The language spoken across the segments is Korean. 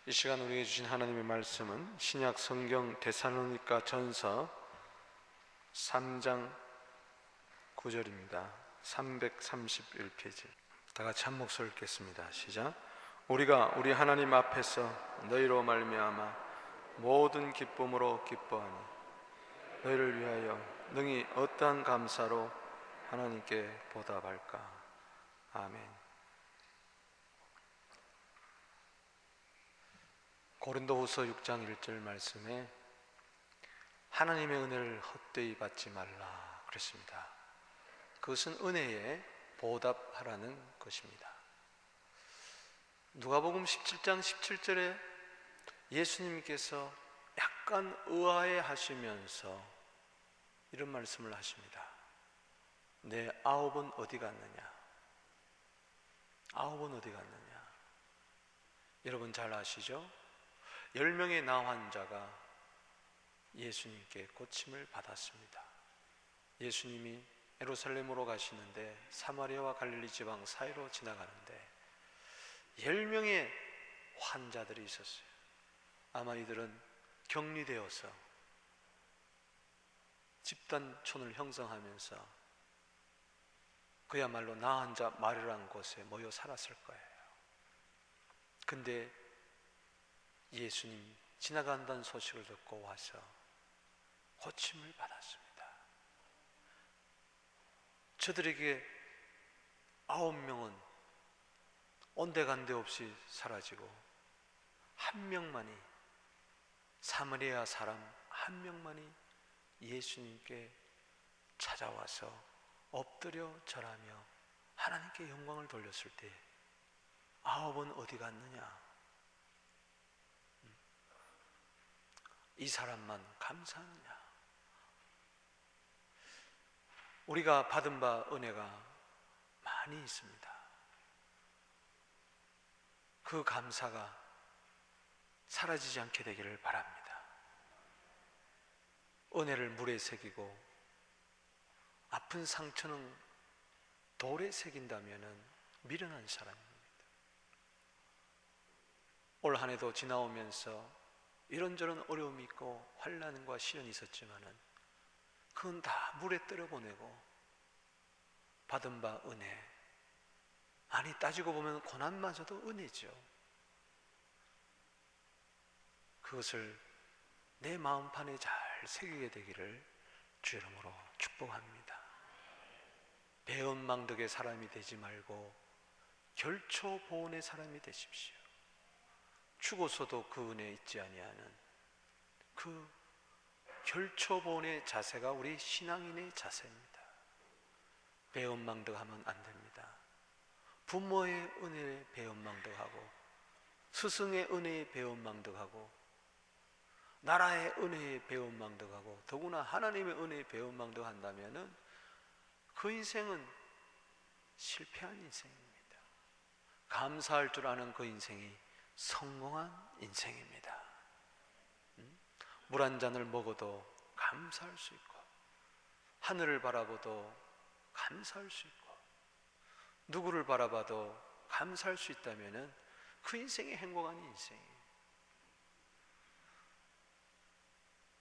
이 시간 우리에게 주신 하나님의 말씀은 신약 성경 데살로니가 전서 3장 9절입니다. 331페이지. 다 같이 한 목소리 읽겠습니다. 시작. 우리가 우리 하나님 앞에서 너희로 말미암아 모든 기쁨으로 기뻐하니 너희를 위하여 능히 어떠한 감사로 하나님께 보답할까. 아멘. 고린도후서 6장 1절 말씀에 하나님의 은혜를 헛되이 받지 말라 그랬습니다. 그것은 은혜에 보답하라는 것입니다. 누가복음 17장 17절에 예수님께서 약간 의아해 하시면서 이런 말씀을 하십니다. 내 아홉은 어디 갔느냐? 아홉은 어디 갔느냐? 여러분 잘 아시죠? 10명의 나 환자가 예수님께 고침을 받았습니다. 예수님이 예루살렘으로 가시는데 사마리아와 갈릴리 지방 사이로 지나가는데 10명의 환자들이 있었어요. 아마 이들은 격리되어서 집단촌을 형성하면서 그야말로 나 환자 마루란 곳에 모여 살았을 거예요. 근데 예수님 지나간다는 소식을 듣고 와서 고침을 받았습니다. 저들에게 9명은 온데간데 없이 사라지고 한 명만이, 사마리아 사람 한 명만이 예수님께 찾아와서 엎드려 절하며 하나님께 영광을 돌렸을 때 9은 어디 갔느냐? 이 사람만 감사하느냐? 우리가 받은 바 은혜가 많이 있습니다. 그 감사가 사라지지 않게 되기를 바랍니다. 은혜를 물에 새기고 아픈 상처는 돌에 새긴다면 미련한 사람입니다. 올 한 해도 지나오면서 이런저런 어려움이 있고 환난과 시련이 있었지만은 그건 다 물에 떨어보내고 받은 바 은혜, 아니 따지고 보면 고난마저도 은혜죠. 그것을 내 마음판에 잘 새기게 되기를 주 이름으로 축복합니다. 배은망덕의 사람이 되지 말고 결초보온의 사람이 되십시오. 죽어서도 그 은혜 잊지 아니하는 그 결초보온의 자세가 우리 신앙인의 자세입니다. 배은망덕하면 안 됩니다. 부모의 은혜에 배은망덕하고 스승의 은혜에 배은망덕하고 나라의 은혜에 배은망덕하고 더구나 하나님의 은혜에 배은망덕한다면 그 인생은 실패한 인생입니다. 감사할 줄 아는 그 인생이 성공한 인생입니다. 물 한 잔을 먹어도 감사할 수 있고 하늘을 바라봐도 감사할 수 있고 누구를 바라봐도 감사할 수 있다면 그 인생이 행복한 인생이에요.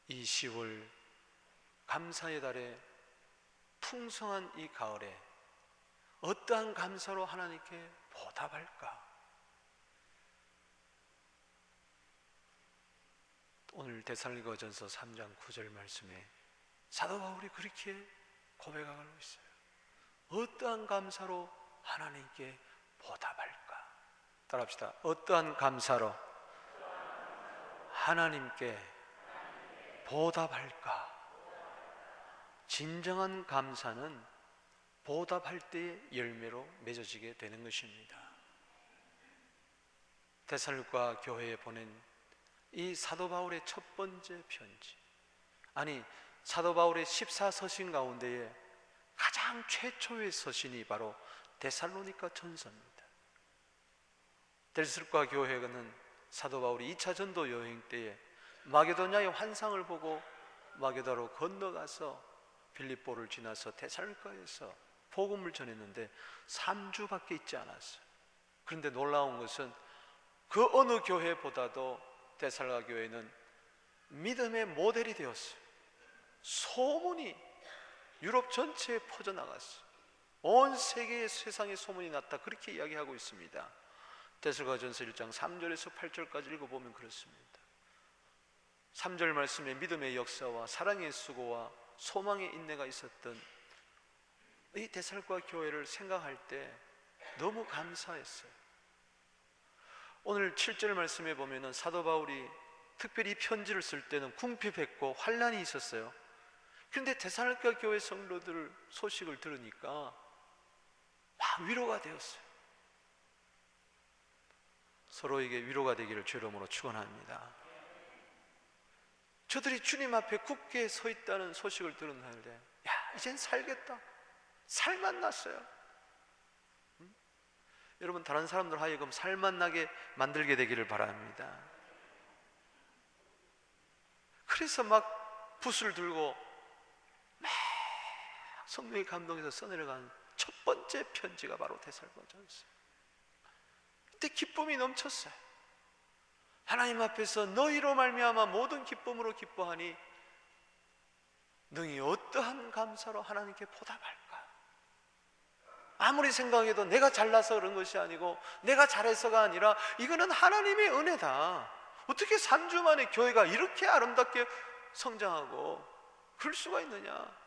이 10월 감사의 달에 풍성한 이 가을에 어떠한 감사로 하나님께 보답할까? 오늘 데살로니가전서 3장 9절 말씀에 사도 바울이 그렇게 고백하고 있어요. 어떠한 감사로 하나님께 보답할까? 따라합시다. 어떠한 감사로 하나님께 보답할까? 진정한 감사는 보답할 때의 열매로 맺어지게 되는 것입니다. 데살로니가 교회에 보낸 이 사도 바울의 첫 번째 편지, 아니 사도 바울의 14서신 가운데에 가장 최초의 서신이 바로 데살로니가 전서입니다. 데살로니가 교회는 사도 바울이 2차 전도 여행 때에 마게도냐의 환상을 보고 마게도로 건너가서 빌립보를 지나서 데살로니가에서 복음을 전했는데 3주밖에 있지 않았어요. 그런데 놀라운 것은 그 어느 교회보다도 데살로니가 교회는 믿음의 모델이 되었어요. 소문이 유럽 전체에 퍼져나갔어요. 온 세계에 세상에 소문이 났다, 그렇게 이야기하고 있습니다. 데살로니가전서 1장 3절에서 8절까지 읽어보면 그렇습니다. 3절 말씀에 믿음의 역사와 사랑의 수고와 소망의 인내가 있었던 이 데살로니가 교회를 생각할 때 너무 감사했어요. 오늘 7절 말씀에 보면은 사도 바울이 특별히 편지를 쓸 때는 궁핍했고 환난이 있었어요. 그런데 데살로니가 교회 성도들 소식을 들으니까 막 위로가 되었어요. 서로에게 위로가 되기를 주의 이름으로 축원합니다. 저들이 주님 앞에 굳게 서 있다는 소식을 들은 날에 야, 이젠 살겠다, 살맛 났어요. 여러분, 다른 사람들 하여금 살맛 나게 만들게 되기를 바랍니다. 그래서 막 붓을 들고 막 성령의 감동에서 써내려간 첫 번째 편지가 바로 데살로니가전서예요. 그때 기쁨이 넘쳤어요. 하나님 앞에서 너희로 말미암아 모든 기쁨으로 기뻐하니 능히 어떠한 감사로 하나님께 보답할까? 아무리 생각해도 내가 잘나서 그런 것이 아니고 내가 잘해서가 아니라 이거는 하나님의 은혜다. 어떻게 3주 만에 교회가 이렇게 아름답게 성장하고 그럴 수가 있느냐?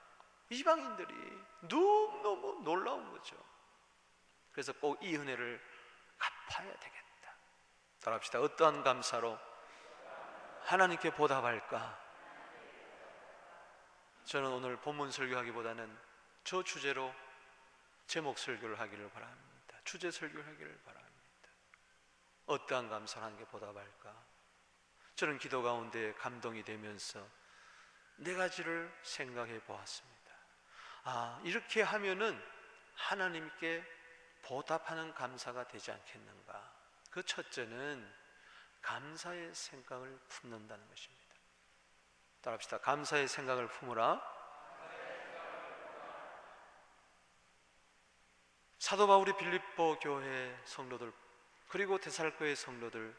이방인들이 너무너무 놀라운 거죠. 그래서 꼭 이 은혜를 갚아야 되겠다. 따라합시다. 어떠한 감사로 하나님께 보답할까? 저는 오늘 본문 설교하기보다는 저 주제로 제목 설교를 하기를 바랍니다. 주제 설교를 하기를 바랍니다. 어떠한 감사로 하나님께 보답할까? 저는 기도 가운데 감동이 되면서 네 가지를 생각해 보았습니다. 이렇게 하면은 하나님께 보답하는 감사가 되지 않겠는가? 그 첫째는 감사의 생각을 품는다는 것입니다. 따라합시다. 감사의 생각을 품으라. 사도 바울이 빌립보 교회 성도들 그리고 데살로니가 교회 성도들,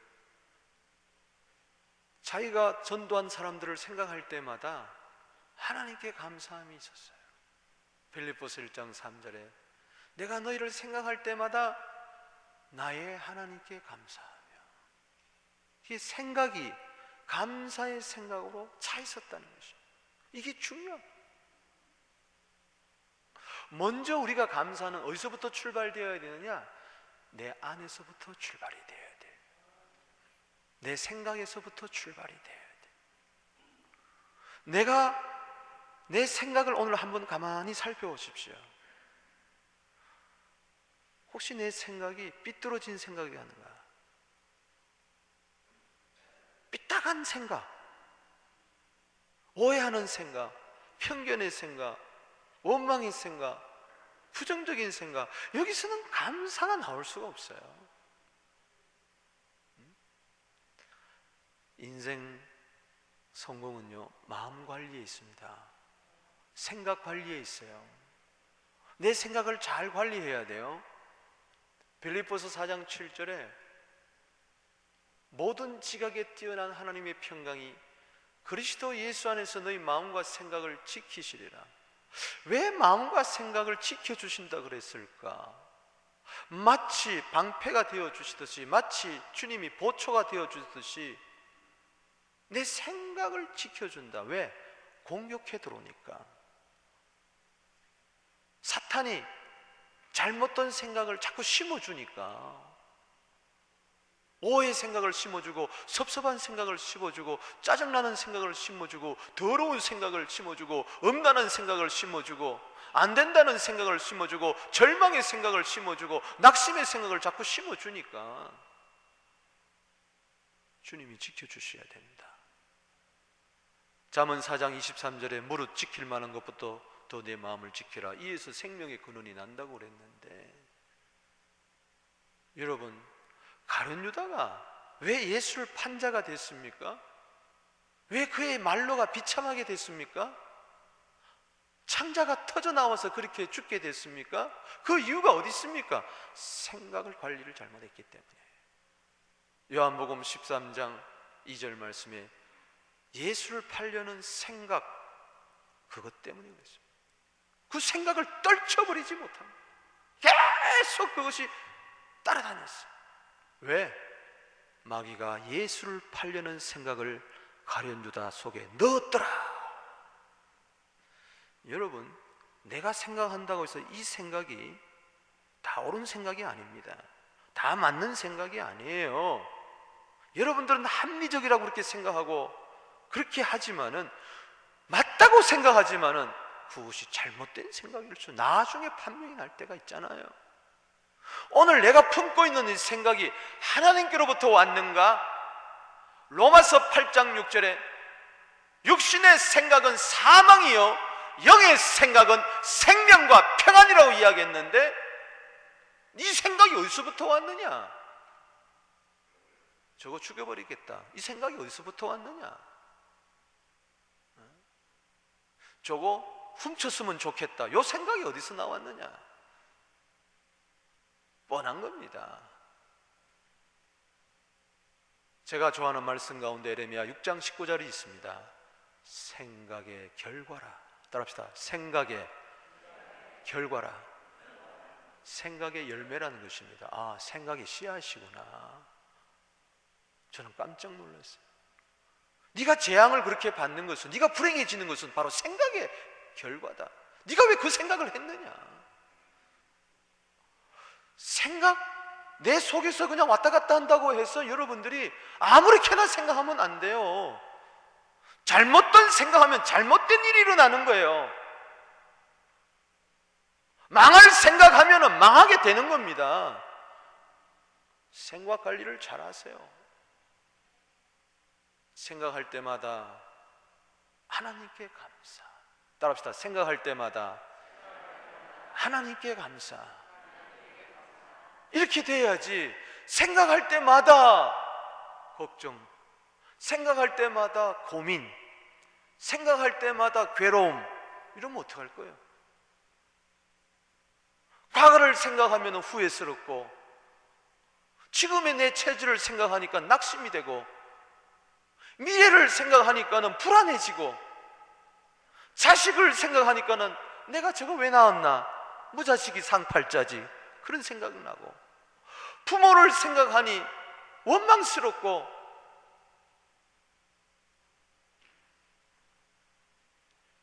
자기가 전도한 사람들을 생각할 때마다 하나님께 감사함이 있었어요. 빌립보서 1장 3절에 내가 너희를 생각할 때마다 나의 하나님께 감사하며, 이 생각이 감사의 생각으로 차 있었다는 것이죠. 이게 중요합니다. 먼저 우리가 감사는 어디서부터 출발되어야 되느냐? 내 안에서부터 출발이 되어야 돼요. 내 생각에서부터 출발이 되어야 돼요. 내 생각을 오늘 한번 가만히 살펴보십시오. 혹시 내 생각이 삐뚤어진 생각이 아닌가? 삐딱한 생각, 오해하는 생각, 편견의 생각, 원망의 생각, 부정적인 생각, 여기서는 감사가 나올 수가 없어요. 인생 성공은요, 마음 관리에 있습니다. 생각 관리에 있어요. 내 생각을 잘 관리해야 돼요. 빌립보서 4장 7절에 모든 지각에 뛰어난 하나님의 평강이 그리스도 예수 안에서 너희 마음과 생각을 지키시리라. 왜 마음과 생각을 지켜주신다 그랬을까? 마치 방패가 되어주시듯이, 마치 주님이 보초가 되어주듯이 내 생각을 지켜준다. 왜? 공격해 들어오니까. 사탄이 잘못된 생각을 자꾸 심어주니까, 오해의 생각을 심어주고, 섭섭한 생각을 심어주고, 짜증나는 생각을 심어주고, 더러운 생각을 심어주고, 음란한 생각을 심어주고, 안 된다는 생각을 심어주고, 절망의 생각을 심어주고, 낙심의 생각을 자꾸 심어주니까 주님이 지켜주셔야 됩니다. 잠언 4장 23절에 무릇 지킬 만한 것부터 더 내 마음을 지키라. 이에서 생명의 근원이 난다고 그랬는데, 여러분, 가룟 유다가 왜 예수를 판자가 됐습니까? 왜 그의 말로가 비참하게 됐습니까? 창자가 터져 나와서 그렇게 죽게 됐습니까? 그 이유가 어디 있습니까? 생각을 관리를 잘못했기 때문에. 요한복음 13장 2절 말씀에 예수를 팔려는 생각, 그것 때문에 그랬습니다. 그 생각을 떨쳐버리지 못합니다. 계속 그것이 따라다녔어요. 왜? 마귀가 예수를 팔려는 생각을 가룟 유다 속에 넣었더라. 여러분, 내가 생각한다고 해서 이 생각이 다 옳은 생각이 아닙니다. 다 맞는 생각이 아니에요. 여러분들은 합리적이라고 그렇게 생각하고 그렇게 하지만은, 맞다고 생각하지만은 그것이 잘못된 생각일 수 나중에 판명이 날 때가 있잖아요. 오늘 내가 품고 있는 이 생각이 하나님께로부터 왔는가? 로마서 8장 6절에 육신의 생각은 사망이요 영의 생각은 생명과 평안이라고 이야기했는데, 이 생각이 어디서부터 왔느냐? 저거 죽여버리겠다, 이 생각이 어디서부터 왔느냐? 저거 훔쳤으면 좋겠다, 이 생각이 어디서 나왔느냐? 뻔한 겁니다. 제가 좋아하는 말씀 가운데 에레미야 6장 19절이 있습니다. 생각의 결과라. 따라합시다. 생각의 결과라. 생각의 열매라는 것입니다. 아, 생각이 씨앗이구나. 저는 깜짝 놀랐어요. 네가 재앙을 그렇게 받는 것은, 네가 불행해지는 것은 바로 생각의 결과다. 네가 왜 그 생각을 했느냐? 생각, 내 속에서 그냥 왔다 갔다 한다고 해서 여러분들이 아무렇게나 생각하면 안 돼요. 잘못된 생각하면 잘못된 일이 일어나는 거예요. 망할 생각하면 망하게 되는 겁니다. 생각 관리를 잘 하세요. 생각할 때마다 하나님께 감사. 따라합시다. 생각할 때마다 하나님께 감사. 이렇게 돼야지. 생각할 때마다 걱정, 생각할 때마다 고민, 생각할 때마다 괴로움, 이러면 어떡할 거예요? 과거를 생각하면 후회스럽고, 지금의 내 체질을 생각하니까 낙심이 되고, 미래를 생각하니까는 불안해지고, 자식을 생각하니까는 내가 저거 왜 낳았나, 무자식이 상팔자지, 그런 생각이 나고, 부모를 생각하니 원망스럽고,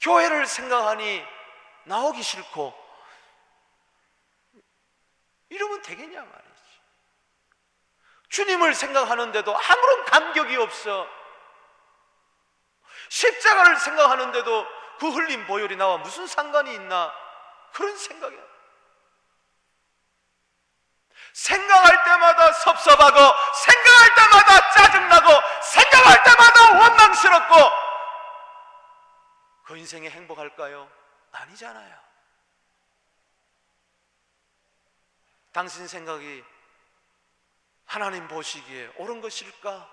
교회를 생각하니 나오기 싫고, 이러면 되겠냐 말이지. 주님을 생각하는데도 아무런 감격이 없어. 십자가를 생각하는데도 그 흘린 보혈이 나와 무슨 상관이 있나, 그런 생각이야. 생각할 때마다 섭섭하고, 생각할 때마다 짜증나고, 생각할 때마다 원망스럽고, 그 인생이 행복할까요? 아니잖아요. 당신 생각이 하나님 보시기에 옳은 것일까?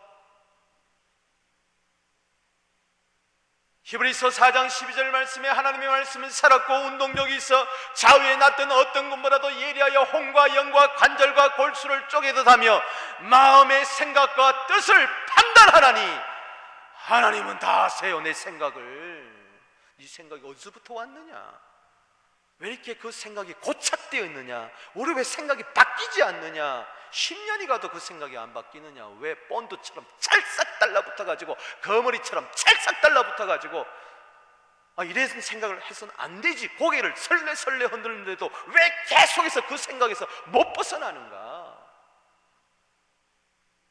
히브리서 4장 12절 말씀에 하나님의 말씀은 살았고 운동력이 있어 좌우에 났던 어떤 것보다도 예리하여 혼과 영과 관절과 골수를 쪼개듯 하며 마음의 생각과 뜻을 판단하나니, 하나님은 다 아세요. 내 생각을. 이 생각이 어디서부터 왔느냐? 왜 이렇게 그 생각이 고착되어 있느냐? 우리 왜 생각이 바뀌지 않느냐? 10년이 가도 그 생각이 안 바뀌느냐? 왜 본드처럼 찰싹 달라붙어가지고, 거머리처럼 찰싹 달라붙어가지고, 이래서 생각을 해서는 안 되지. 고개를 설레설레 흔들는데도 왜 계속해서 그 생각에서 못 벗어나는가?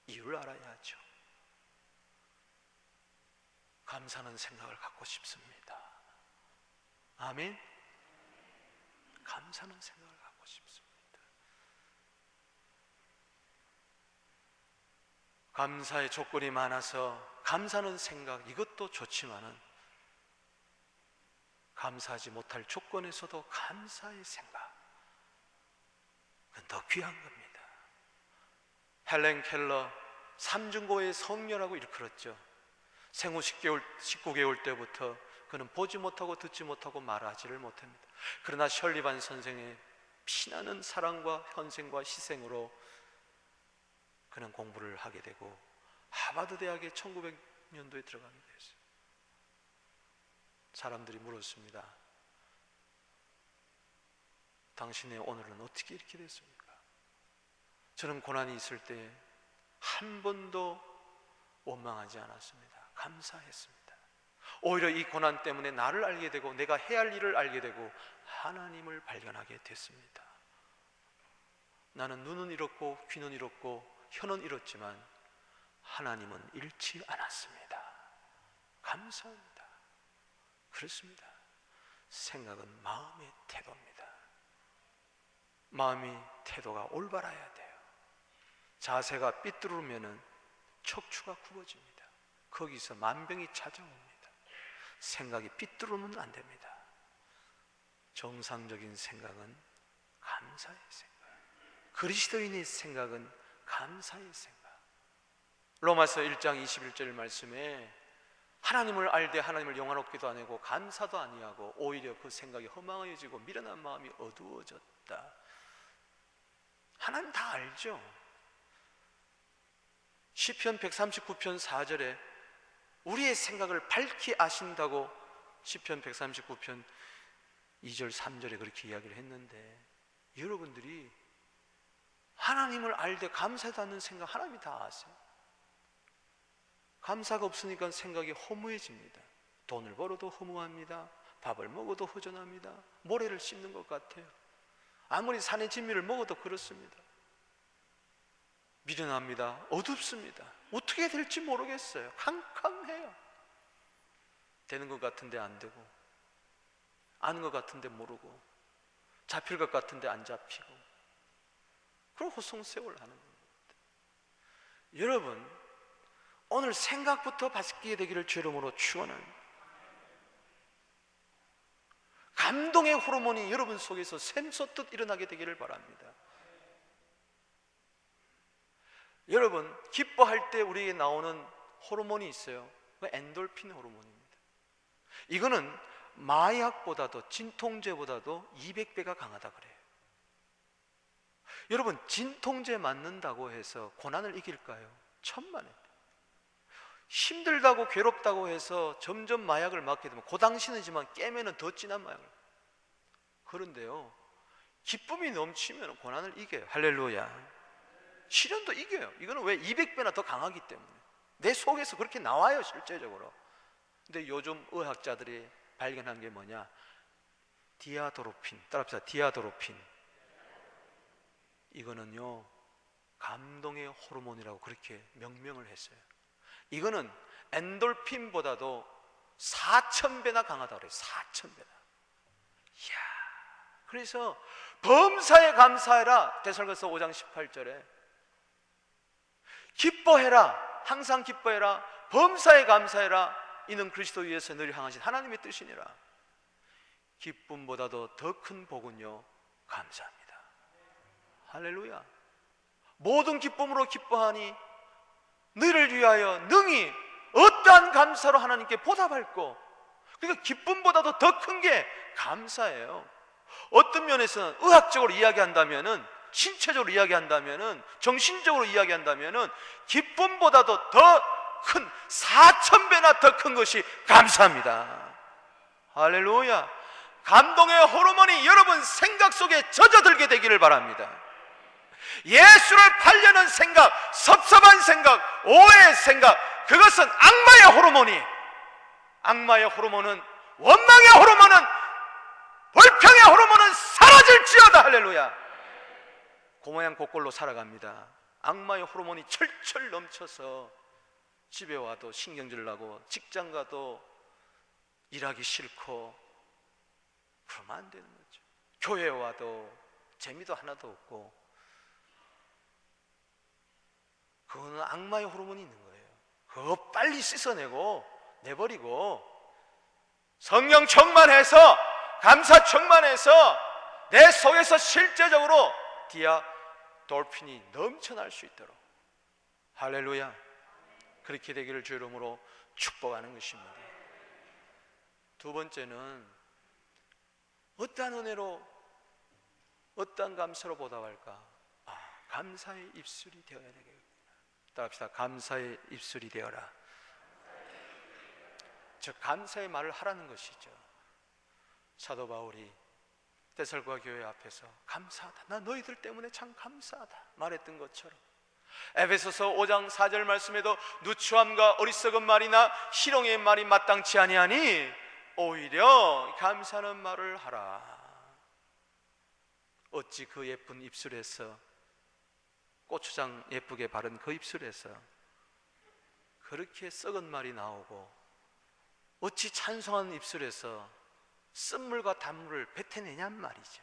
이유를 알아야죠. 감사하는 생각을 갖고 싶습니다. 아멘. 감사하는 생각을 갖고 싶습니다. 감사의 조건이 많아서 감사하는 생각, 이것도 좋지만은 감사하지 못할 조건에서도 감사의 생각, 그건 더 귀한 겁니다. 헬렌 켈러 삼중고의 성녀라고 일컬었죠. 생후 19개월 때부터 그는 보지 못하고 듣지 못하고 말하지를 못합니다. 그러나 셜리반 선생의 피나는 사랑과 헌신과 희생으로 그는 공부를 하게 되고 하버드 대학에 1900년도에 들어가게 됐어요. 사람들이 물었습니다. 당신의 오늘은 어떻게 이렇게 됐습니까? 저는 고난이 있을 때 한 번도 원망하지 않았습니다. 감사했습니다. 오히려 이 고난 때문에 나를 알게 되고 내가 해야 할 일을 알게 되고 하나님을 발견하게 됐습니다. 나는 눈은 잃었고 귀는 잃었고 혀는 잃었지만 하나님은 잃지 않았습니다. 감사합니다. 그렇습니다. 생각은 마음의 태도입니다. 마음의 태도가 올바라야 돼요. 자세가 삐뚤으면 척추가 굽어집니다. 거기서 만병이 찾아옵니다. 생각이 삐뚤으면 안 됩니다. 정상적인 생각은 감사의 생각, 그리스도인의 생각은 감사의 생각. 로마서 1장 21절 말씀에 하나님을 알되 하나님을 영화롭게도 안 하고 감사도 아니하고 오히려 그 생각이 허망해지고 미련한 마음이 어두워졌다. 하나님 다 알죠. 시편 139편 4절에 우리의 생각을 밝히 아신다고 시편 139편 2절 3절에 그렇게 이야기를 했는데, 여러분들이 하나님을 알되 감사도 않는 생각 하나님이 다 아세요. 감사가 없으니까 생각이 허무해집니다. 돈을 벌어도 허무합니다. 밥을 먹어도 허전합니다. 모래를 씹는 것 같아요. 아무리 산의 진미를 먹어도 그렇습니다. 미련합니다. 어둡습니다. 어떻게 될지 모르겠어요. 캄캄해요. 되는 것 같은데 안 되고, 아는 것 같은데 모르고, 잡힐 것 같은데 안 잡히고, 그런 호송세월 하는 겁니다. 여러분, 오늘 생각부터 바뀌게 되기를 주 이름으로 축원합니다. 감동의 호르몬이 여러분 속에서 샘솟듯 일어나게 되기를 바랍니다. 여러분, 기뻐할 때 우리에게 나오는 호르몬이 있어요. 그 엔돌핀 호르몬입니다. 이거는 마약보다도, 진통제보다도 200배가 강하다 그래요. 여러분, 진통제 맞는다고 해서 고난을 이길까요? 천만에. 힘들다고 괴롭다고 해서 점점 마약을 맞게 되면 그 당시는지만 깨면은 더 진한 마약을. 그런데요, 기쁨이 넘치면 고난을 이겨요. 할렐루야. 시련도 이겨요. 이거는 왜? 200배나 더 강하기 때문에. 내 속에서 그렇게 나와요, 실제적으로. 근데 요즘 의학자들이 발견한 게 뭐냐? 디아도로핀. 따라합시다. 디아도로핀. 이거는요, 감동의 호르몬이라고 그렇게 명명을 했어요. 이거는 엔돌핀보다도 4000배나 강하다 그래요. 4000배나. 이야. 그래서 범사에 감사해라. 데살로니가서 5장 18절에 기뻐해라. 항상 기뻐해라. 범사에 감사해라. 이는 그리스도 위에서 늘 향하신 하나님의 뜻이니라. 기쁨보다도 더 큰 복은요, 감사합니다. 할렐루야. 모든 기쁨으로 기뻐하니 너희를 위하여 능히 어떠한 감사로 하나님께 보답할 거. 그러니까 기쁨보다도 더 큰 게 감사예요. 어떤 면에서는 의학적으로 이야기한다면은, 신체적으로 이야기한다면은, 정신적으로 이야기한다면은 기쁨보다도 더 큰 4000배나 더 큰 것이 감사합니다. 할렐루야. 감동의 호르몬이 여러분 생각 속에 젖어들게 되기를 바랍니다. 예수를 팔려는 생각, 섭섭한 생각, 오해의 생각, 그것은 악마의 호르몬이, 악마의 호르몬은, 원망의 호르몬은, 불평의 호르몬은 사라질지어다. 할렐루야. 그 모양 그꼴로 살아갑니다. 악마의 호르몬이 철철 넘쳐서 집에 와도 신경질 나고 직장 가도 일하기 싫고 그러면 안 되는 거죠. 교회에 와도 재미도 하나도 없고, 그거는 악마의 호르몬이 있는 거예요. 그거 빨리 씻어내고 내버리고 성령 충만해서, 감사 충만해서 내 속에서 실제적으로 디아돌핀이 넘쳐날 수 있도록, 할렐루야, 그렇게 되기를 주 이름으로 축복하는 것입니다. 두 번째는 어떠한 은혜로, 어떠한 감사로 보답할까? 감사의 입술이 되어야 되겠구나. 따라합시다. 감사의 입술이 되어라. 즉 감사의 말을 하라는 것이죠. 사도 바울이 데살로니가 교회 앞에서 감사하다, 나 너희들 때문에 참 감사하다 말했던 것처럼, 에베소서 5장 4절 말씀에도 누추함과 어리석은 말이나 희롱의 말이 마땅치 아니하니 오히려 감사하는 말을 하라. 어찌 그 예쁜 입술에서, 고추장 예쁘게 바른 그 입술에서 그렇게 썩은 말이 나오고, 어찌 찬송하는 입술에서 쓴물과 단물을 뱉어내냔 말이죠.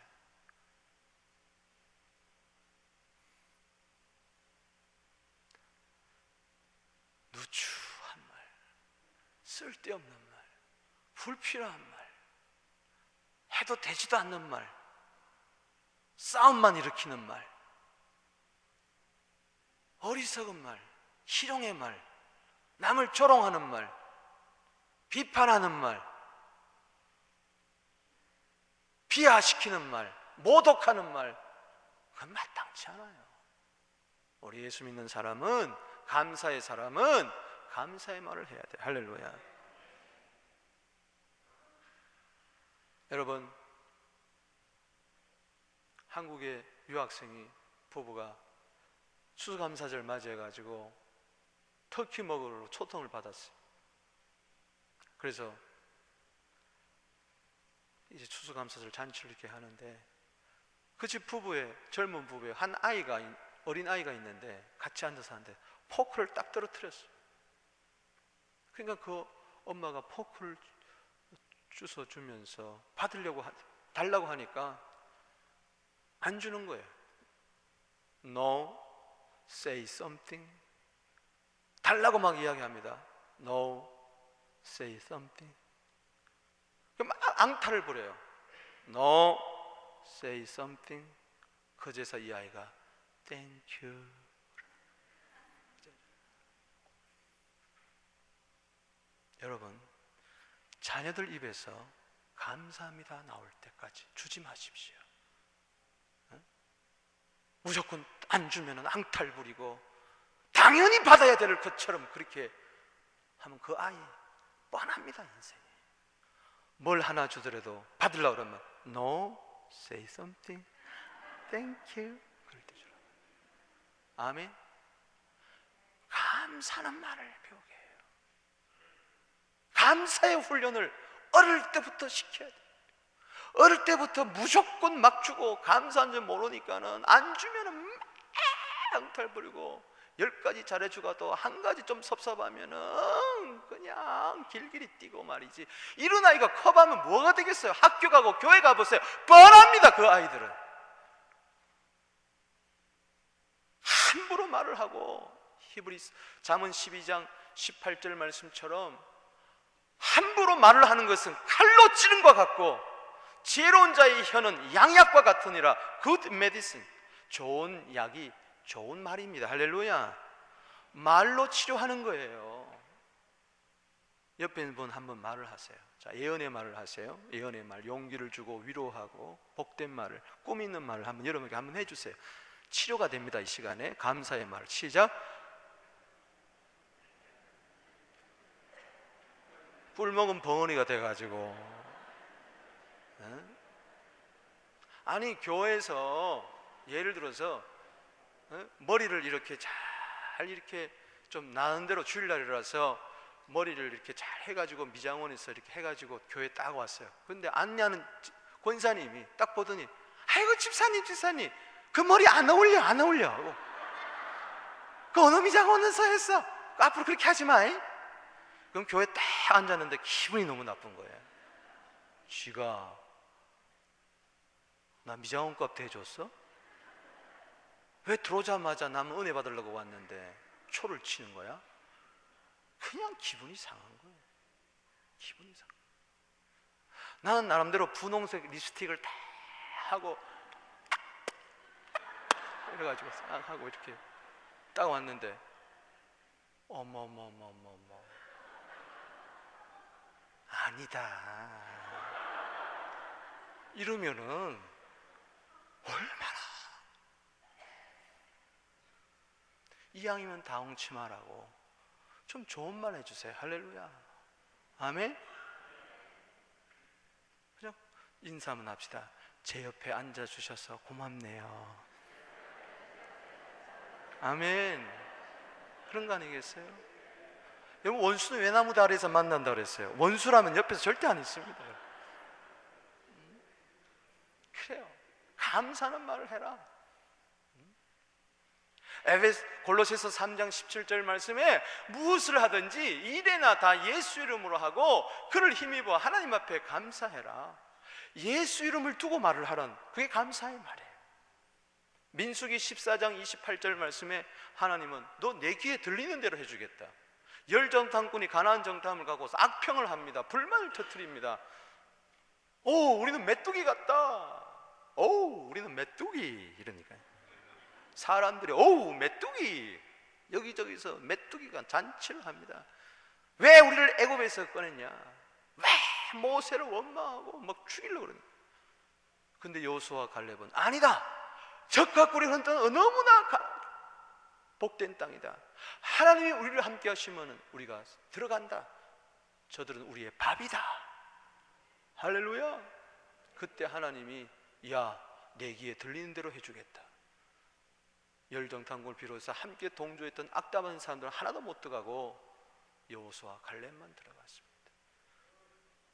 누추한 말, 쓸데없는 말, 불필요한 말, 해도 되지도 않는 말, 싸움만 일으키는 말, 어리석은 말, 희롱의 말, 남을 조롱하는 말, 비판하는 말, 비하시키는 말, 모독하는 말, 그건 마땅치 않아요. 우리 예수 믿는 사람은, 감사의 사람은 감사의 말을 해야 돼. 할렐루야. 여러분, 한국의 유학생이 부부가 추수감사절 맞이해가지고 터키 먹으러 초청을 받았어요. 그래서 이제 추수감사절 잔치를 이렇게 하는데, 그 집 부부에, 젊은 부부에 한 아이가, 어린 아이가 있는데 같이 앉아서 하는데 포크를 딱 떨어뜨렸어요. 그러니까 그 엄마가 포크를 주워 주면서 달라고 하니까 안 주는 거예요. No, say something. 달라고 막 이야기합니다. No, say something. 그럼 막 앙탈을 부려요. No, say something. 그제서 이 아이가 Thank you. 여러분, 자녀들 입에서 감사합니다 나올 때까지 주지 마십시오. 무조건 안 주면 앙탈 부리고 당연히 받아야 될 것처럼 그렇게 하면 그 아이 뻔합니다. 인생이 뭘 하나 주더라도 받으려고 그러면 No, say something, thank you 그럴 때 주라. 아멘. 감사하는 말을 배우게 해요. 감사의 훈련을 어릴 때부터 시켜야 돼요. 어릴 때부터 무조건 막 주고 감사한 줄 모르니까는 안 주면은 앙탈 부리고 10가지 잘해주고도 한 가지 좀 섭섭하면은 그냥 길길이 뛰고 말이지. 이런 아이가 커가면 뭐가 되겠어요? 학교 가고 교회 가보세요. 뻔합니다. 그 아이들은 함부로 말을 하고, 히브리서 잠언 12장 18절 말씀처럼 함부로 말을 하는 것은 칼로 찌른 것 같고 지혜로운 자의 혀는 양약과 같으니라. Good medicine, 좋은 약이 좋은 말입니다. 할렐루야. 말로 치료하는 거예요. 옆에 있는 분 한번 말을 하세요. 자, 예언의 말을 하세요. 예언의 말, 용기를 주고 위로하고 복된 말을, 꿈 있는 말을 한번 여러분에게 한번 해주세요. 치료가 됩니다. 이 시간에 감사의 말. 시작. 꿀 먹은 벙어리가 돼가지고, 아니 교회에서 예를 들어서 머리를 이렇게 잘 이렇게 좀 나은 대로 주일날이라서 머리를 이렇게 잘 해가지고 미장원에서 이렇게 해가지고 교회 딱 왔어요. 근데 안내하는 권사님이 딱 보더니 아이고 집사님 그 머리 안 어울려 하고, 그 어느 미장원에서 했어? 앞으로 그렇게 하지 마. 그럼 교회 딱 앉았는데 기분이 너무 나쁜 거예요. 쥐가 나 미장원값 대줬어? 왜 들어오자마자 나는 은혜 받으려고 왔는데 초를 치는 거야? 그냥 기분이 상한 거예요. 기분이 상한 거예요. 나는 나름대로 분홍색 립스틱을 다 하고 이래가지고 싹 하고 이렇게 딱 왔는데 어머머머머머 아니다 이러면은 얼마나 이왕이면 다 엉치마라고 좀 좋은 말 해주세요. 할렐루야. 아멘. 그냥 인사 한번 합시다. 제 옆에 앉아주셔서 고맙네요. 아멘. 그런 거 아니겠어요? 여러분, 원수는 외나무다 아래에서 만난다 그랬어요. 원수라면 옆에서 절대 안 있습니다. 그래요. 감사하는 말을 해라. 골로새서 3장 17절 말씀에 무엇을 하든지 일에나 다 예수 이름으로 하고 그를 힘입어 하나님 앞에 감사해라. 예수 이름을 두고 말을 하란, 그게 감사의 말이에요. 민수기 14장 28절 말씀에 하나님은 너 내 귀에 들리는 대로 해주겠다. 열정탐꾼이 가나안 정탐을 가고 악평을 합니다. 불만을 터뜨립니다. 오, 우리는 메뚜기 같다. 오, 우리는 메뚜기. 이러니까요. 사람들이 오, 메뚜기. 여기저기서 메뚜기가 잔치를 합니다. 왜 우리를 애굽에서 꺼냈냐? 왜 모세를 원망하고 막 죽이려고 그러냐? 근데 여호수아와 갈렙은 아니다. 적과 꿀이 흐르는 땅은 너무나 복된 땅이다. 하나님이 우리를 함께 하시면 우리가 들어간다. 저들은 우리의 밥이다. 할렐루야. 그때 하나님이 야, 내 귀에 들리는 대로 해주겠다. 열정탐꾼을 비롯해서 함께 동조했던 악담한 사람들은 하나도 못 들어가고 여호수아 갈렙만 들어갔습니다.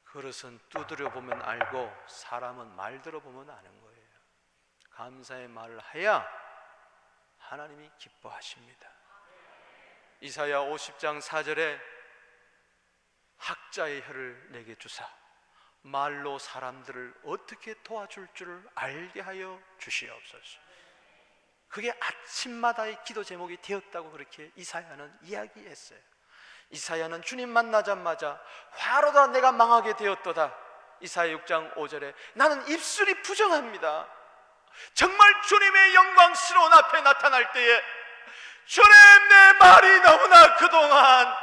그릇은 두드려 보면 알고 사람은 말 들어보면 아는 거예요. 감사의 말을 해야 하나님이 기뻐하십니다. 이사야 50장 4절에 학자의 혀를 내게 주사 말로 사람들을 어떻게 도와줄 줄을 알게 하여 주시옵소서. 그게 아침마다의 기도 제목이 되었다고 그렇게 이사야는 이야기했어요. 이사야는 주님 만나자마자 화로다 내가 망하게 되었도다. 이사야 6장 5절에 나는 입술이 부정합니다. 정말 주님의 영광스러운 앞에 나타날 때에 주님, 내 말이 너무나 그동안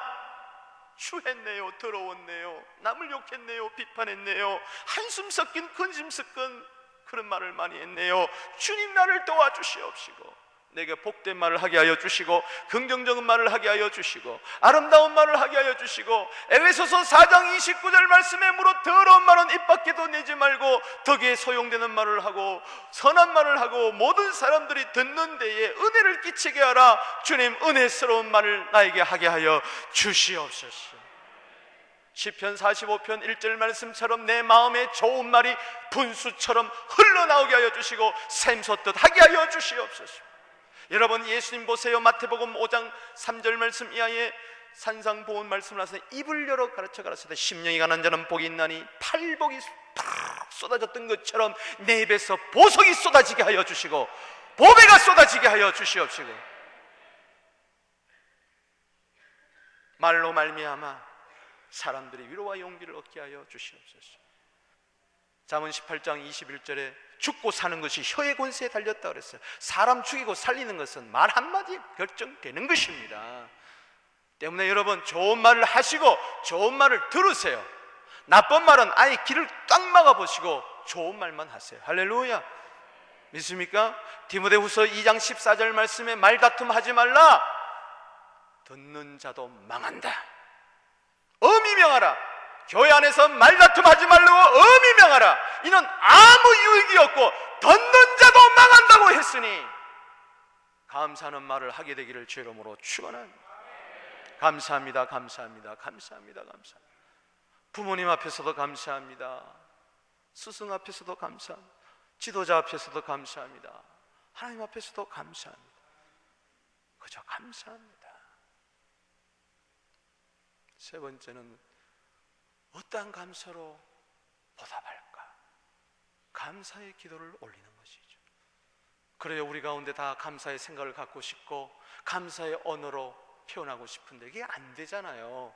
추했네요, 더러웠네요, 남을 욕했네요, 비판했네요, 한숨 섞인 근심 섞은 그런 말을 많이 했네요. 주님, 나를 도와주시옵시고 내게 복된 말을 하게 하여 주시고 긍정적인 말을 하게 하여 주시고 아름다운 말을 하게 하여 주시고 에베소서 4장 29절 말씀에 물어 더러운 말은 입 밖에도 내지 말고 덕에 소용되는 말을 하고 선한 말을 하고 모든 사람들이 듣는 데에 은혜를 끼치게 하라. 주님, 은혜스러운 말을 나에게 하게 하여 주시옵소서. 시편 45편 1절 말씀처럼 내 마음에 좋은 말이 분수처럼 흘러나오게 하여 주시고 샘솟듯 하게 하여 주시옵소서. 여러분, 예수님 보세요. 마태복음 5장 3절 말씀 이하에 산상보훈 말씀을 하셔서 입을 열어 가르쳐 가라사대 심령이 가난 자는 복이 있나니 팔복이 팍 쏟아졌던 것처럼 내 입에서 보석이 쏟아지게 하여 주시고 보배가 쏟아지게 하여 주시옵시고 말로 말미암아 사람들이 위로와 용기를 얻게 하여 주시옵소서. 잠언 18장 21절에 죽고 사는 것이 혀의 권세에 달렸다 그랬어요. 사람 죽이고 살리는 것은 말 한마디에 결정되는 것입니다. 때문에 여러분, 좋은 말을 하시고 좋은 말을 들으세요. 나쁜 말은 아예 길을 딱 막아보시고 좋은 말만 하세요. 할렐루야. 믿습니까? 디모데후서 2장 14절 말씀에 말다툼 하지 말라. 듣는 자도 망한다. 엄히 명하라. 교회 안에서 말다툼 하지 말라고 엄히 명하라. 이는 아무 유익이 없고 듣는 자도 망한다고 했으니 감사하는 말을 하게 되기를 주 이름으로 축원합니다. 감사합니다. 감사합니다. 감사합니다. 감사합니다. 부모님 앞에서도 감사합니다. 스승 앞에서도 감사합니다. 지도자 앞에서도 감사합니다. 하나님 앞에서도 감사합니다. 그저 감사합니다. 세 번째는 어떠한 감사로 보답할까? 감사의 기도를 올리는 것이죠. 그래야 우리 가운데 다 감사의 생각을 갖고 싶고 감사의 언어로 표현하고 싶은데 이게 안 되잖아요.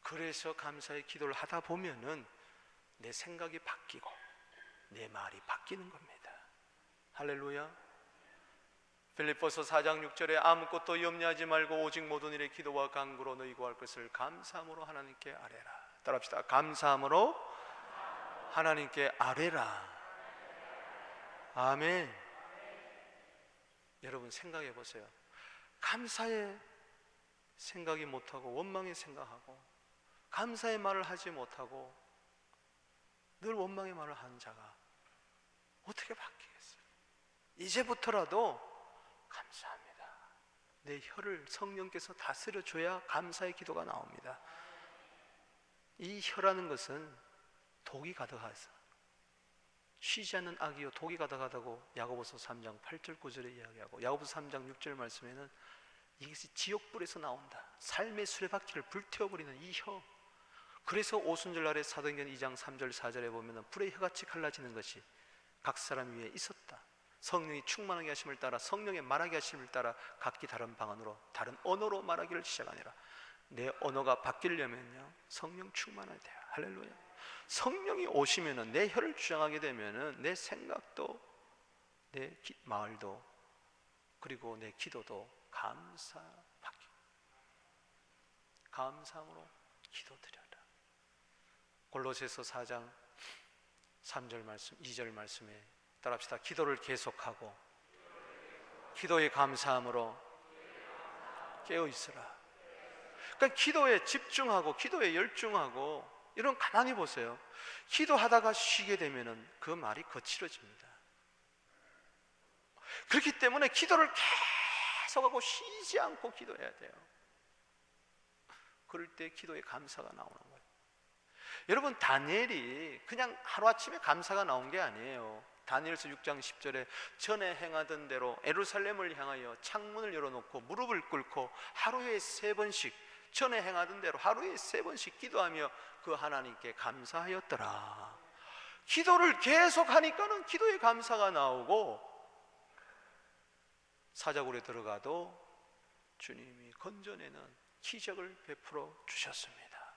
그래서 감사의 기도를 하다 보면은 내 생각이 바뀌고 내 말이 바뀌는 겁니다. 할렐루야. 빌립보서 4장 6절에 아무것도 염려하지 말고 오직 모든 일에 기도와 간구로 너희 구할 것을 감사함으로 하나님께 아뢰라. 따라합시다. 감사함으로 하나님께 아뢰라. 아멘. 여러분 생각해 보세요. 감사의 생각이 못하고 원망의 생각하고 감사의 말을 하지 못하고 늘 원망의 말을 하는 자가 어떻게 바뀌겠어요? 이제부터라도 감사합니다. 내 혀를 성령께서 다스려줘야 감사의 기도가 나옵니다. 이 혀라는 것은 독이 가득해서 쉬지 않는 악이요 독이 가득하다고 야고보서 3장 8절 9절에 이야기하고, 야고보서 3장 6절 말씀에는 이것이 지옥불에서 나온다, 삶의 수레바퀴를 불태워버리는 이 혀. 그래서 오순절 날에 사도행전 2장 3절 4절에 보면 불의 혀같이 갈라지는 것이 각 사람 위에 있었다. 성령이 충만하게 하심을 따라, 성령의 말하게 하심을 따라 각기 다른 방언으로 다른 언어로 말하기를 시작하니라. 내 언어가 바뀌려면요 성령 충만해야 돼요. 할렐루야. 성령이 오시면은 내 혀를 주장하게 되면은 내 생각도 내 말도 그리고 내 기도도 감사함으로 기도드려라. 골로새서 4장 3절 말씀 2절 말씀에 따라합시다. 기도를 계속하고 기도에 감사함으로 깨어 있으라. 그러니까 기도에 집중하고 기도에 열중하고, 이런 가만히 보세요. 기도하다가 쉬게 되면은 그 말이 거칠어집니다. 그렇기 때문에 기도를 계속하고 쉬지 않고 기도해야 돼요. 그럴 때 기도에 감사가 나오는 거예요. 여러분, 다니엘이 그냥 하루아침에 감사가 나온 게 아니에요. 다니엘서 6장 10절에 전에 행하던 대로 예루살렘을 향하여 창문을 열어놓고 무릎을 꿇고 하루에 3번씩, 전에 행하던 대로 하루에 3번씩 기도하며 그 하나님께 감사하였더라. 기도를 계속하니까는 기도에 감사가 나오고, 사자굴에 들어가도 주님이 건져내는 기적을 베풀어 주셨습니다.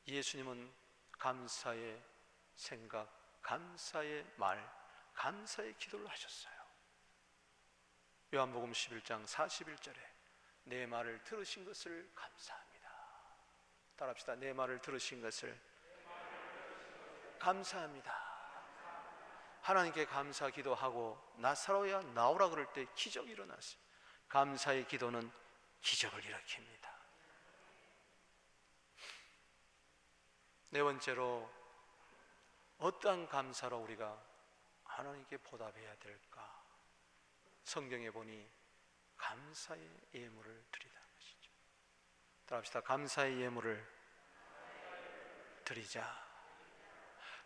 예수님은 감사의 생각, 감사의 말, 감사의 기도를 하셨어요. 요한복음 11장 41절에 내 말을 들으신 것을 감사합니다. 따라합시다. 내 말을 들으신 것을 감사합니다. 하나님께 감사 기도하고 나사로야 나오라 그럴 때 기적이 일어났어요. 감사의 기도는 기적을 일으킵니다. 네 번째로, 어떠한 감사로 우리가 하나님께 보답해야 될까? 성경에 보니 감사의 예물을 드리라는 것이죠. 따라합시다. 감사의 예물을 드리자.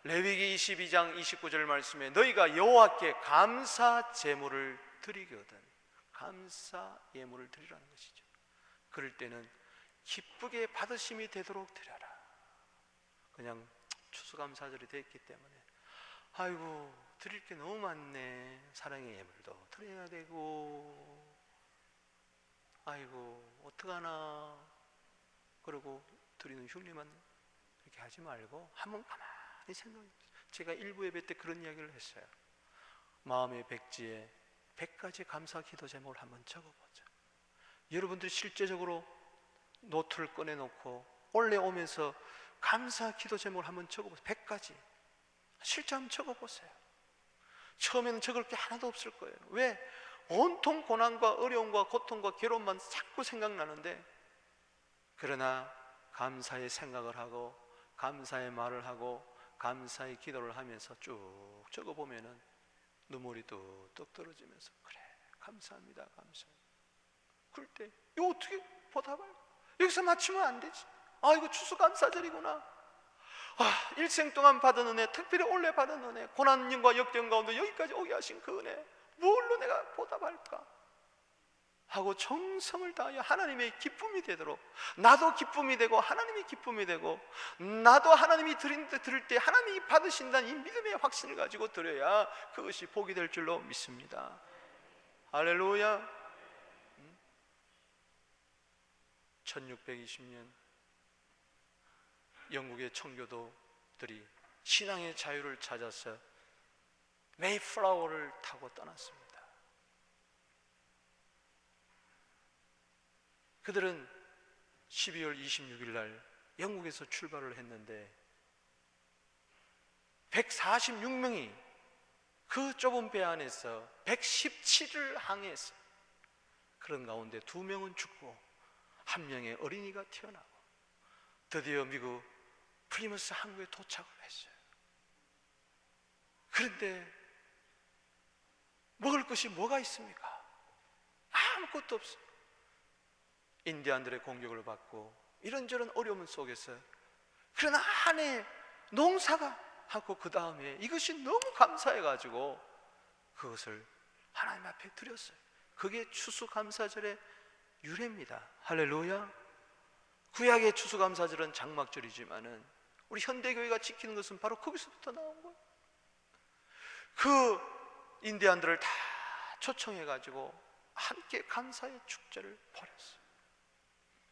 레위기 22장 29절 말씀에 너희가 여호와께 감사 제물을 드리거든 감사 예물을 드리라는 것이죠. 그럴 때는 기쁘게 받으심이 되도록 드려라. 그냥 추수감사절이 됐기 때문에 아이고 드릴 게 너무 많네, 사랑의 예물도 드려야 되고 아이고 어떡하나 그러고 드리는 흉내만 이렇게 하지 말고 한번 가만히 생각해 보세요. 제가 일부 예배 때 그런 이야기를 했어요. 마음의 백지에 100가지 감사 기도 제목을 한번 적어보자. 여러분들이 실제적으로 노트를 꺼내놓고 올려오면서 감사 기도 제목을 한번 적어보세요. 100가지 실제 한번 적어보세요. 처음에는 적을 게 하나도 없을 거예요. 왜? 온통 고난과 어려움과 고통과 괴로움만 자꾸 생각나는데, 그러나 감사의 생각을 하고 감사의 말을 하고 감사의 기도를 하면서 쭉 적어보면은 눈물이 뚝뚝 떨어지면서 그래 감사합니다 감사합니다. 그럴 때 이거 어떻게 보답할까? 여기서 맞추면 안 되지. 아 이거 추수감사절이구나. 아 일생 동안 받은 은혜, 특별히 올해 받은 은혜, 고난과 역경 가운데 여기까지 오게 하신 그 은혜 뭘로 내가 보답할까 하고 정성을 다하여 하나님의 기쁨이 되도록, 나도 기쁨이 되고 하나님이 기쁨이 되고, 나도 하나님이 들을 때 하나님이 받으신다는 이 믿음의 확신을 가지고 드려야 그것이 복이 될 줄로 믿습니다. 할렐루야. 1620년 영국의 청교도들이 신앙의 자유를 찾아서 메이플라워를 타고 떠났습니다. 그들은 12월 26일 날 영국에서 출발을 했는데 146명이 그 좁은 배 안에서 117을 항해했어요. 그런 가운데 2명은 죽고 1명의 어린이가 태어나고 드디어 미국 플리머스 항구에 도착을 했어요. 그런데 먹을 것이 뭐가 있습니까? 아무것도 없어요. 인디안들의 공격을 받고 이런저런 어려움 속에서 그러나 한 해 농사가 하고 그 다음에 이것이 너무 감사해가지고 그것을 하나님 앞에 드렸어요. 그게 추수감사절의 유래입니다. 할렐루야. 구약의 추수감사절은 장막절이지만은 우리 현대교회가 지키는 것은 바로 거기서부터 나온 거예요. 그 인디안들을 다 초청해가지고 함께 감사의 축제를 벌였어요.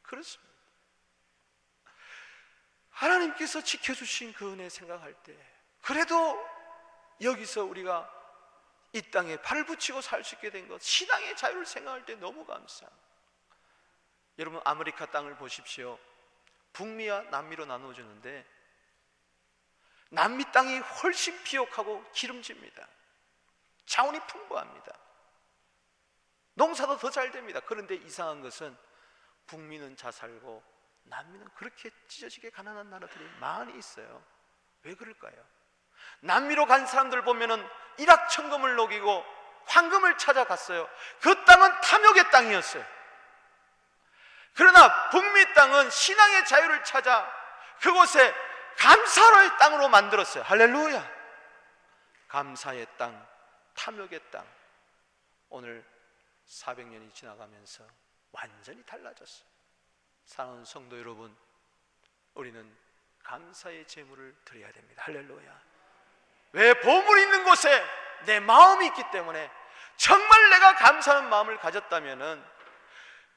그렇습니다. 하나님께서 지켜주신 그 은혜 생각할 때 그래도 여기서 우리가 이 땅에 발을 붙이고 살 수 있게 된 것, 신앙의 자유를 생각할 때 너무 감사합니다. 여러분 아메리카 땅을 보십시오. 북미와 남미로 나누어지는데 남미 땅이 훨씬 비옥하고 기름집니다. 자원이 풍부합니다. 농사도 더 잘 됩니다. 그런데 이상한 것은 북미는 자살고 남미는 그렇게 찢어지게 가난한 나라들이 많이 있어요. 왜 그럴까요? 남미로 간 사람들 보면은 일확천금을 녹이고 황금을 찾아갔어요. 그 땅은 탐욕의 땅이었어요. 그러나 북미 땅은 신앙의 자유를 찾아 그곳에 감사로의 땅으로 만들었어요. 할렐루야. 감사의 땅, 탐욕의 땅. 오늘 400년이 지나가면서 완전히 달라졌어요. 사랑하는 성도 여러분, 우리는 감사의 제물을 드려야 됩니다. 할렐루야. 왜? 보물이 있는 곳에 내 마음이 있기 때문에 정말 내가 감사하는 마음을 가졌다면은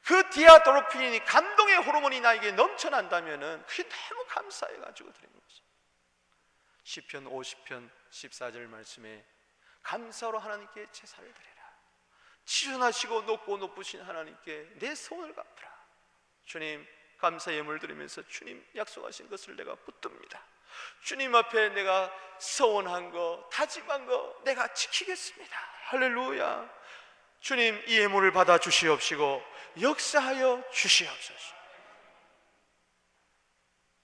그 디아도로핀이 감동의 호르몬이 나에게 넘쳐난다면은 그게 너무 감사해가지고 드리는 거죠. 시편 50편 14절 말씀에 감사로 하나님께 제사를 드려라. 치존하시고 높고 높으신 하나님께 내 소원을 갚으라. 주님, 감사 예물 드리면서 주님 약속하신 것을 내가 붙듭니다. 주님 앞에 내가 서원한 거, 다짐한 거 내가 지키겠습니다. 할렐루야. 주님, 이 예물을 받아 주시옵시고 역사하여 주시옵소서.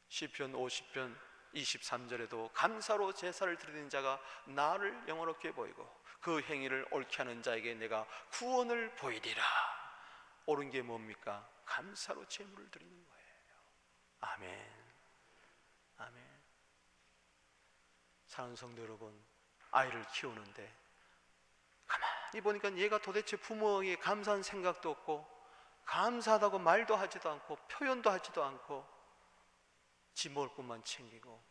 시편 50편 23절에도 감사로 제사를 드리는 자가 나를 영원롭게 보이고 그 행위를 옳게 하는 자에게 내가 구원을 보이리라. 옳은 게 뭡니까? 감사로 제물을 드리는 거예요. 아멘. 아멘. 사랑하는 성도 여러분, 아이를 키우는데 가만히 보니까 얘가 도대체 부모에게 감사한 생각도 없고 감사하다고 말도 하지도 않고 표현도 하지도 않고 지 먹을 것만 챙기고,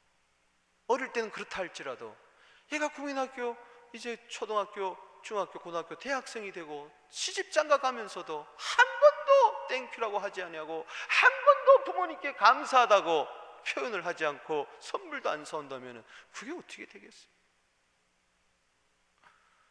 어릴 때는 그렇다 할지라도 얘가 국민학교 이제 초등학교, 중학교, 고등학교, 대학생이 되고 시집장가 가면서도 한 번도 땡큐라고 하지 않냐고, 한 번도 부모님께 감사하다고 표현을 하지 않고 선물도 안 사온다면 그게 어떻게 되겠어요?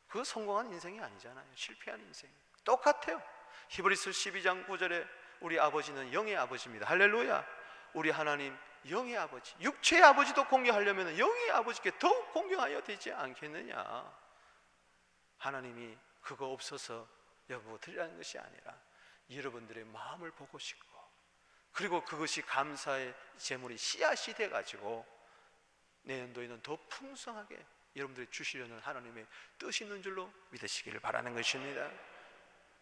그거 성공한 인생이 아니잖아요. 실패한 인생. 똑같아요. 히브리서 12장 9절에 우리 아버지는 영의 아버지입니다. 할렐루야. 우리 하나님 영의 아버지, 육체의 아버지도 공경하려면 영의 아버지께 더욱 공경하여야 되지 않겠느냐. 하나님이 그거 없어서 여보 드리라는 것이 아니라 여러분들의 마음을 보고 싶고, 그리고 그것이 감사의 제물이 씨앗이 돼가지고 내년도에는 더 풍성하게 여러분들이 주시려는 하나님의 뜻이 있는 줄로 믿으시기를 바라는 것입니다.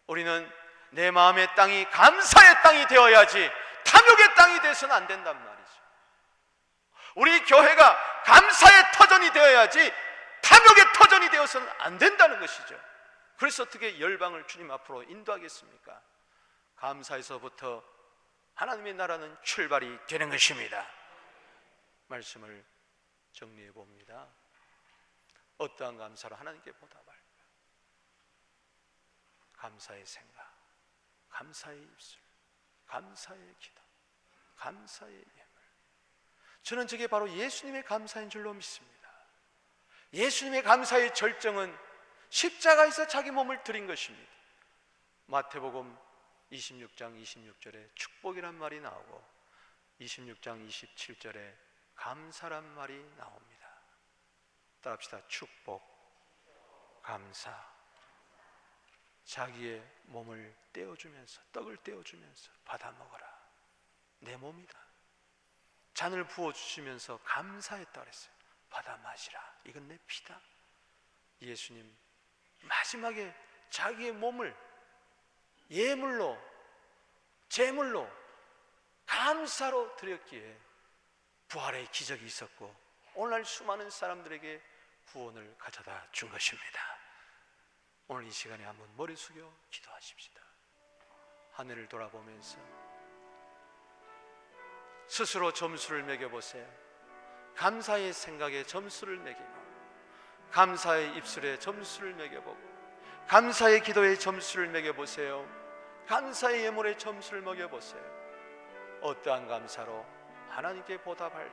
우리는 내 마음의 땅이 감사의 땅이 되어야지 탐욕의 땅이 되어서는 안 된단 말이죠. 우리 교회가 감사의 터전이 되어야지 탐욕의 터전이 되어서는 안 된다는 것이죠. 그래서 어떻게 열방을 주님 앞으로 인도하겠습니까? 감사에서부터 하나님의 나라는 출발이 되는 것입니다. 말씀을 정리해 봅니다. 어떠한 감사로 하나님께 보답할까? 감사의 생각, 감사의 입술, 감사의 기도, 감사의 예물. 저는 저게 바로 예수님의 감사인 줄로 믿습니다. 예수님의 감사의 절정은 십자가에서 자기 몸을 드린 것입니다. 마태복음 26장 26절에 축복이란 말이 나오고 26장 27절에 감사란 말이 나옵니다. 따라합시다. 축복, 감사. 자기의 몸을 떼어주면서, 떡을 떼어주면서 받아 먹어라, 내 몸이다. 잔을 부어주시면서 감사했다 그랬어요. 받아 마시라, 이건 내 피다. 예수님 마지막에 자기의 몸을 예물로, 제물로, 감사로 드렸기에 부활의 기적이 있었고 오늘날 수많은 사람들에게 구원을 가져다 준 것입니다. 오늘 이 시간에 한번 머리 숙여 기도하십시다. 하늘을 돌아보면서 스스로 점수를 매겨보세요. 감사의 생각에 점수를 매기고, 감사의 입술에 점수를 매겨보고, 감사의 기도에 점수를 매겨보세요. 감사의 예물에 점수를 매겨보세요. 어떠한 감사로 하나님께 보답할